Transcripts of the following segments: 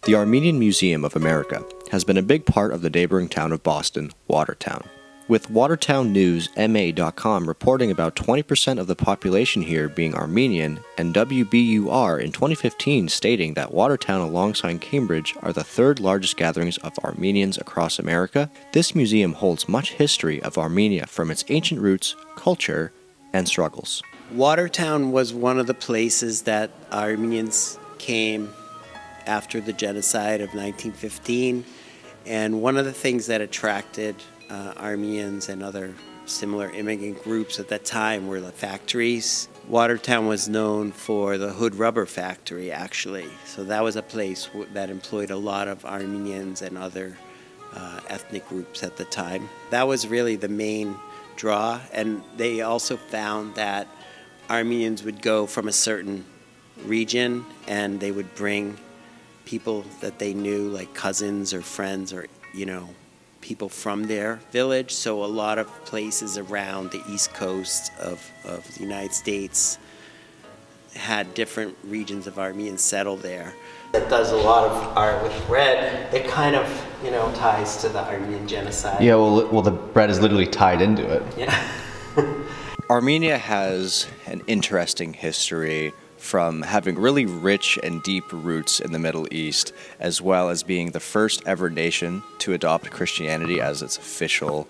The Armenian Museum of America has been a big part of the neighboring town of Boston, Watertown. With WatertownNewsMA.com reporting about 20% of the population here being Armenian, and WBUR in 2015 stating that Watertown alongside Cambridge are the third largest gatherings of Armenians across America, this museum holds much history of Armenia from its ancient roots, culture, and struggles. Watertown was one of the places that Armenians came after the genocide of 1915, and one of the things that attracted Armenians and other similar immigrant groups at that time were the factories. Watertown was known for the Hood Rubber Factory, actually. So that was a place that employed a lot of Armenians and other ethnic groups at the time. That was really the main draw, and they also found that Armenians would go from a certain region and they would bring people that they knew, like cousins or friends or, people from their village. So a lot of places around the east coast of the United States had different regions of Armenians settled there. That does a lot of art with bread. It kind of, ties to the Armenian genocide. Yeah, well, the bread is literally tied into it. Yeah. Armenia has an interesting history from having really rich and deep roots in the Middle East, as well as being the first ever nation to adopt Christianity as its official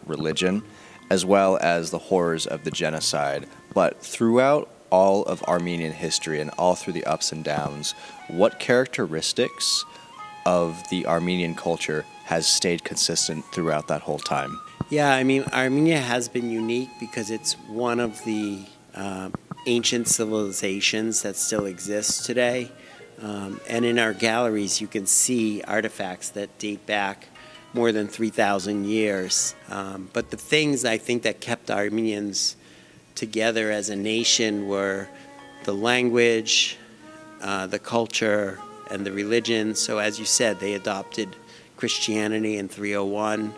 religion, as well as the horrors of the genocide. But throughout all of Armenian history and all through the ups and downs, what characteristics of the Armenian culture has stayed consistent throughout that whole time? Yeah, Armenia has been unique because it's one of the ancient civilizations that still exists today. And in our galleries, you can see artifacts that date back more than 3,000 years. But the things I think that kept Armenians together as a nation were the language, the culture, and the religion. So as you said, they adopted Christianity in 301.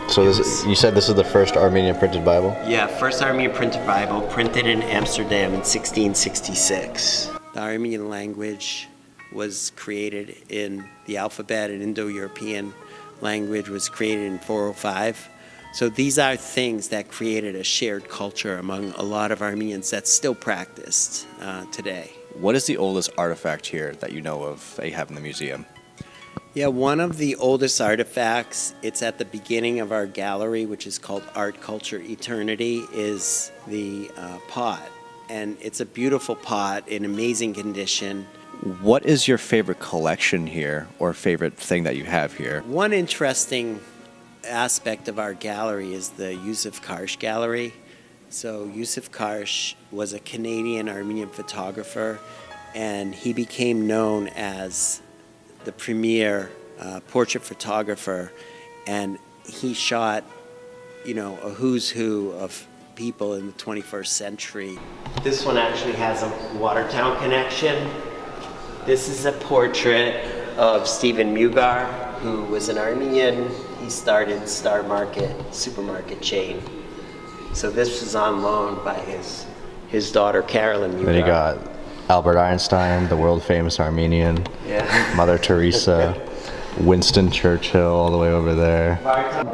So you said this is the first Armenian printed Bible? Yeah, first Armenian printed Bible, printed in Amsterdam in 1666. The Armenian language was created in the alphabet, and Indo-European language was created in 405. So these are things that created a shared culture among a lot of Armenians that's still practiced today. What is the oldest artifact here that you know of that you have in the museum? Yeah, one of the oldest artifacts, it's at the beginning of our gallery, which is called Art, Culture, Eternity, is the pot. And it's a beautiful pot in amazing condition. What is your favorite collection here, or favorite thing that you have here? One interesting aspect of our gallery is the Yusuf Karsh Gallery. So Yusuf Karsh was a Canadian Armenian photographer, and he became known as the premier portrait photographer, and he shot, a who's who of people in the 21st century. This one actually has a Watertown connection. This is a portrait of Stephen Mugar, who was an Armenian. He started Star Market supermarket chain. So this was on loan by his daughter Carolyn Mugar. Then you got Albert Einstein, the world famous Armenian, Yeah. Mother Teresa, Winston Churchill all the way over there.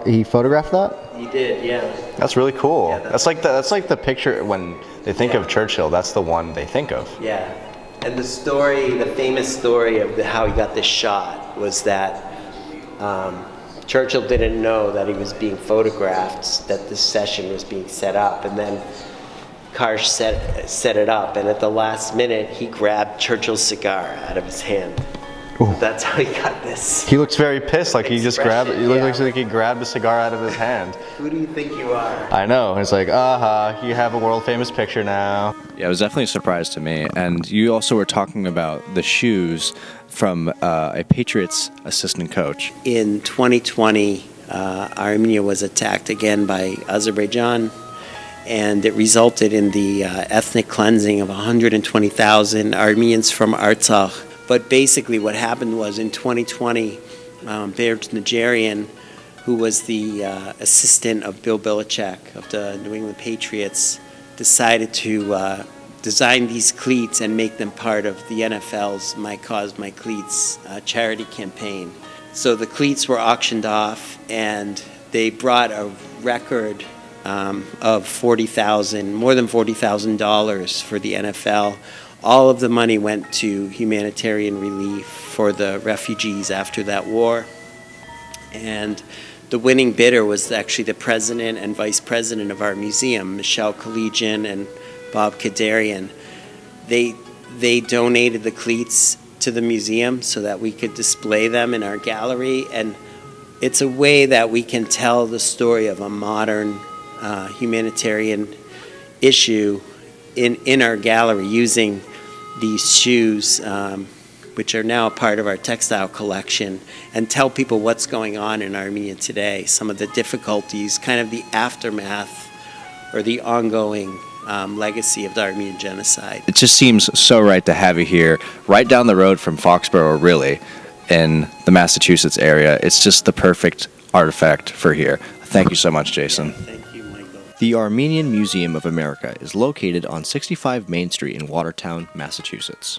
He photographed that? He did, yeah. That's really cool. Yeah, that's like the picture when they think of Churchill, that's the one they think of. Yeah. And the famous story of how he got this shot was that Churchill didn't know that he was being photographed, that this session was being set up, and then Karsh set it up, and at the last minute, he grabbed Churchill's cigar out of his hand. Ooh. That's how he got this. He looks very pissed, like he just grabbed it. He looks Yeah. like he grabbed a cigar out of his hand. Who do you think you are? I know. It's like, you have a world famous picture now. Yeah, it was definitely a surprise to me. And you also were talking about the shoes from a Patriots assistant coach. In 2020, Armenia was attacked again by Azerbaijan, and it resulted in the ethnic cleansing of 120,000 Armenians from Artsakh. But basically what happened was in 2020, Bert Najarian, who was the assistant of Bill Belichick of the New England Patriots, decided to design these cleats and make them part of the NFL's My Cause, My Cleats charity campaign. So the cleats were auctioned off, and they brought a record of more than $40,000 for the NFL. All of the money went to humanitarian relief for the refugees after that war. And the winning bidder was actually the president and vice president of our museum, Michelle Collegian and Bob Kadarian. They donated the cleats to the museum so that we could display them in our gallery, and it's a way that we can tell the story of a modern humanitarian issue in our gallery using these shoes, which are now a part of our textile collection, and tell people what's going on in Armenia today, some of the difficulties, kind of the aftermath or the ongoing legacy of the Armenian genocide. It just seems so right to have you here, right down the road from Foxborough, really, in the Massachusetts area. It's just the perfect artifact for here. Thank you so much, Jason. Yeah, thank you, Michael. The Armenian Museum of America is located on 65 Main Street in Watertown, Massachusetts.